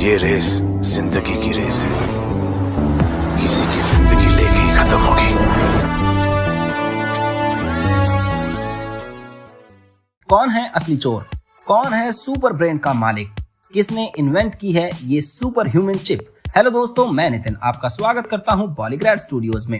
ये रेस जिंदगी की रेस है, किसी की जिंदगी लेके ही खत्म होगी। कौन है असली चोर? कौन है सुपर ब्रेन का मालिक? किसने इन्वेंट की है ये सुपर ह्यूमन चिप? हेलो दोस्तों, मैं नितिन आपका स्वागत करता हूं बॉलीग्रैड स्टूडियोज में।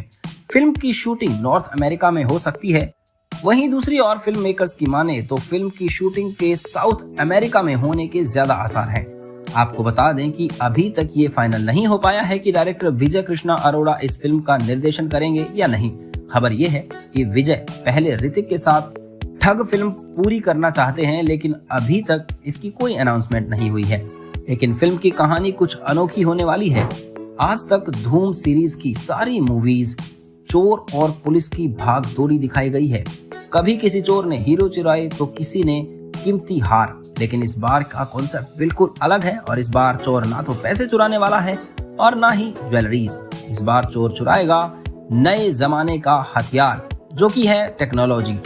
फिल्म की शूटिंग नॉर्थ अमेरिका में हो सकती है, वहीं दूसरी और फिल्म मेकर्स की माने तो फिल्म की शूटिंग के साउथ अमेरिका में होने के ज्यादा आसार हैं। आपको बता दें कि अभी तक ये फाइनल नहीं हो पाया है कि डायरेक्टर विजय कृष्णा अरोड़ा इस फिल्म का निर्देशन करेंगे या नहीं। खबर ये है कि विजय पहले ऋतिक के साथ ठग फिल्म पूरी करना चाहते हैं, लेकिन अभी तक इसकी कोई अनाउंसमेंट नहीं हुई है। लेकिन फिल्म की कहानी कुछ अनोखी होने वाली है। आज तक धूम सीरीज की सारी मूवीज चोर और पुलिस की भाग दौड़ी दिखाई गई है। कभी किसी चोर ने हीरो चुराए तो किसी ने कीमती हार, लेकिन इस बार का कॉन्सेप्ट बिल्कुल अलग है और इस बार चोर ना तो पैसे चुराने वाला है और ना ही ज्वेलरीज। इस बार चोर चुराएगा नए जमाने का हथियार, जो कि है टेक्नोलॉजी।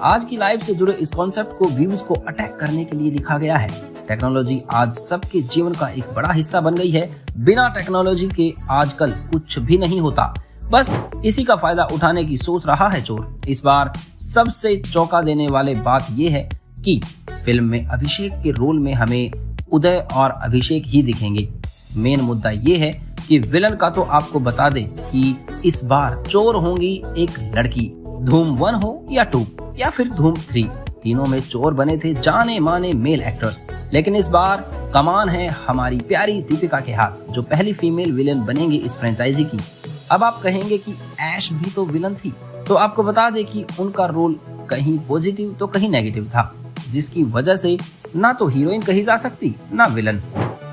आज की लाइफ से जुड़े इस कॉन्सेप्ट को व्यूज को अटैक करने के लिए लिखा गया है। टेक्नोलॉजी आज सबके जीवन का एक बड़ा हिस्सा बन गई है। बिना टेक्नोलॉजी के आजकल कुछ भी नहीं होता। बस इसी का फायदा उठाने की सोच रहा है चोर। इस बार सबसे चौंका देने वाली बात यह है कि फिल्म में अभिषेक के रोल में हमें उदय और अभिषेक ही दिखेंगे। मेन मुद्दा ये है कि विलन का तो आपको बता दें कि इस बार चोर होंगी एक लड़की। धूम 1 हो या 2 या फिर धूम 3, तीनों में चोर बने थे जाने माने मेल एक्टर्स। लेकिन इस बार कमान है हमारी प्यारी दीपिका के हाथ, जो पहली फीमेल विलन बनेंगी इस फ्रेंचाइजी की। अब आप कहेंगे कि ऐश भी तो विलन थी, तो आपको बता दें कि उनका रोल कहीं पॉजिटिव तो कहीं नेगेटिव था, जिसकी वजह से ना तो हीरोइन कही जा सकती ना विलन।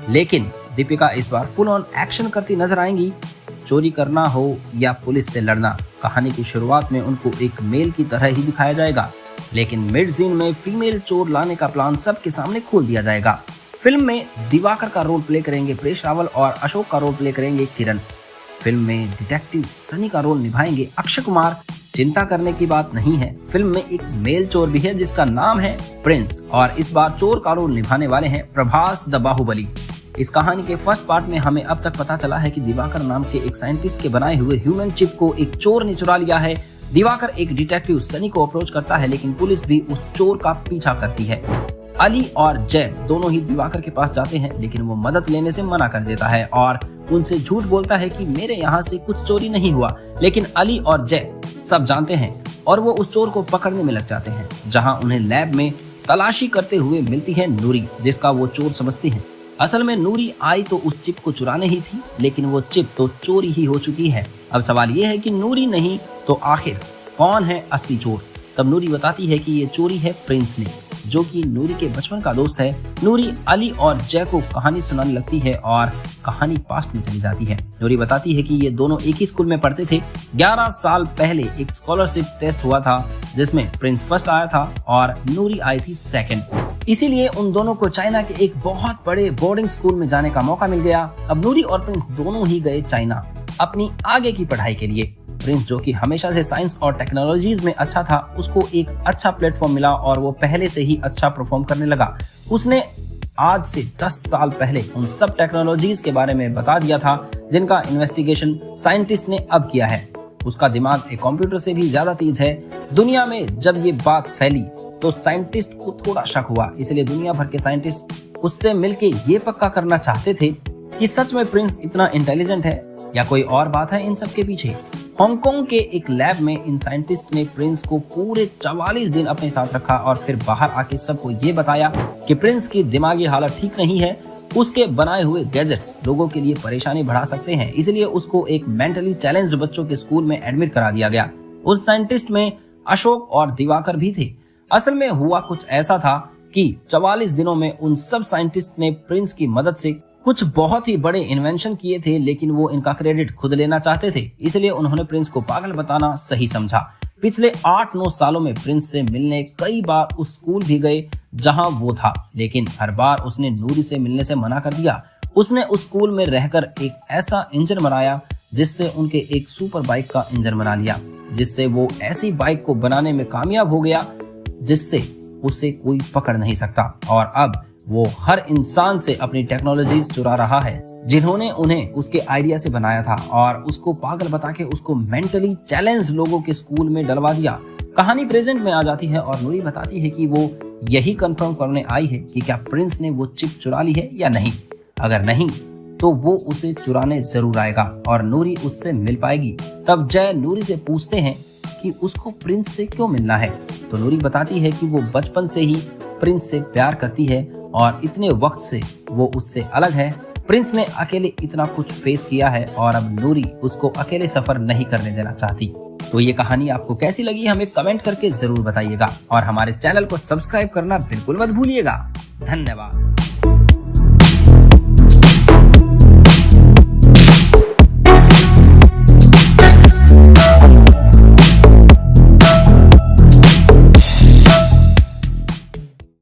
लेकिन दीपिका इस बार फुल ऑन एक्शन करती नजर आएंगी। चोरी करना हो या पुलिस से लड़ना, कहानी की शुरुआत में उनको एक मेल की तरह ही दिखाया जाएगा, लेकिन मिड सीन में फीमेल चोर लाने का प्लान सबके सामने खोल दिया जाएगा। फिल्म में दिवाकर का रोल प्ले करेंगे प्रेश रावल और अशोक का रोल प्ले करेंगे किरण। फिल्म में डिटेक्टिव सनी का रोल निभाएंगे अक्षय कुमार। चिंता करने की बात नहीं है, फिल्म में एक मेल चोर भी है जिसका नाम है प्रिंस, और इस बार चोर का रोल निभाने वाले हैं प्रभास द बाहुबली। इस कहानी के फर्स्ट पार्ट में हमें अब तक पता चला है कि दिवाकर नाम के एक साइंटिस्ट के बनाए हुए ह्यूमन चिप को एक चोर ने चुरा लिया है। दिवाकर एक डिटेक्टिव सनी को अप्रोच करता है, लेकिन पुलिस भी उस चोर का पीछा करती है। अली और जय दोनों ही दिवाकर के पास जाते हैं, लेकिन वो मदद लेने से मना कर देता है और उनसे झूठ बोलता है कि मेरे यहाँ से कुछ चोरी नहीं हुआ। लेकिन अली और जय सब जानते हैं और वो उस चोर को पकड़ने में लग जाते हैं, जहाँ उन्हें लैब में तलाशी करते हुए मिलती है नूरी, जिसका वो चोर समझती है। असल में नूरी आई तो उस चिप को चुराने ही थी, लेकिन वो चिप तो चोरी ही हो चुकी है। अब सवाल ये है कि नूरी नहीं तो आखिर कौन है असली चोर? तब नूरी बताती है कि ये चोरी है प्रिंस ने, जो कि नूरी के बचपन का दोस्त है। नूरी अली और जय को कहानी सुनाने लगती है और कहानी पास्ट में चली जाती है। नूरी बताती है कि ये दोनों एक ही स्कूल में पढ़ते थे। 11 साल पहले एक स्कॉलरशिप टेस्ट हुआ था जिसमें प्रिंस फर्स्ट आया था और नूरी आई थी सेकंड। इसीलिए उन दोनों को चाइना के एक बहुत बड़े बोर्डिंग स्कूल में जाने का मौका मिल गया। अब नूरी और प्रिंस दोनों ही गए चाइना अपनी आगे की पढ़ाई के लिए। प्रिंस, जो कि हमेशा से साइंस और टेक्नोलॉजीज में अच्छा था, उसको एक अच्छा प्लेटफॉर्म मिला और वो पहले से ही अच्छा परफॉर्म करने लगा। उसने आज से 10 साल पहले उन सब टेक्नोलॉजीज के बारे में बता दिया था जिनका इन्वेस्टिगेशन साइंटिस्ट ने अब किया है। उसका दिमाग एक कंप्यूटर से भी ज्यादा तेज है। दुनिया में जब ये बात फैली तो साइंटिस्ट को थोड़ा शक हुआ, इसलिए दुनिया भर के साइंटिस्ट उससे मिलके ये पक्का करना चाहते थे कि सच में प्रिंस इतना इंटेलिजेंट है या कोई और बात है इन सब के पीछे। हांगकांग के एक लैब में इन साइंटिस्ट ने प्रिंस को पूरे 44 दिन अपने साथ रखा और फिर बाहर आके सबको ये बताया कि प्रिंस की दिमागी हालत ठीक नहीं है। उसके बनाए हुए गैजेट्स लोगों के लिए परेशानी बढ़ा सकते हैं, इसलिए उसको एक मेंटली चैलेंज्ड बच्चों के स्कूल में एडमिट करा दिया गया। उस साइंटिस्ट में अशोक और दिवाकर भी थे। असल में हुआ कुछ ऐसा था कि 44 दिनों में उन सब साइंटिस्ट ने प्रिंस की मदद से कुछ बहुत ही बड़े इन्वेंशन किए थे, लेकिन वो इनका क्रेडिट खुद लेना चाहते थे, इसलिए उन्होंने प्रिंस को पागल बताना सही समझा। पिछले 8-9 सालों में प्रिंस से मिलने कई बार उस स्कूल भी गए जहां वो था, लेकिन हर बार उसने नूरी से मिलने से मना कर दिया। उसने उस स्कूल में रहकर एक ऐसा इंजन बनाया जिससे उनके एक सुपर बाइक का इंजन बना लिया, जिससे वो ऐसी बाइक को बनाने में कामयाब हो गया जिससे उसे कोई पकड़ नहीं सकता। और अब वो हर इंसान से अपनी टेक्नोलॉजीज चुरा रहा है जिन्होंने उन्हें उसके आइडिया से बनाया था और उसको पागल बता के उसको मेंटली चैलेंज लोगों के स्कूल में डलवा दिया। कहानी प्रेजेंट में आ जाती है और नूरी बताती है कि वो यही कंफर्म करने आई है कि क्या प्रिंस ने वो चिप चुरा ली है या नहीं। अगर नहीं तो वो उसे चुराने जरूर आएगा और नूरी उससे मिल पाएगी। तब जय नूरी से पूछते हैं कि उसको प्रिंस से क्यों मिलना है। तो नूरी बताती है कि वो बचपन से ही प्रिंस से प्यार करती है और इतने वक्त से वो उससे अलग है। प्रिंस ने अकेले इतना कुछ फेस किया है और अब नूरी उसको अकेले सफर नहीं करने देना चाहती। तो ये कहानी आपको कैसी लगी हमें कमेंट करके जरूर बताइएगा और हमारे चैनल को सब्सक्राइब करना बिल्कुल मत भूलिएगा। धन्यवाद।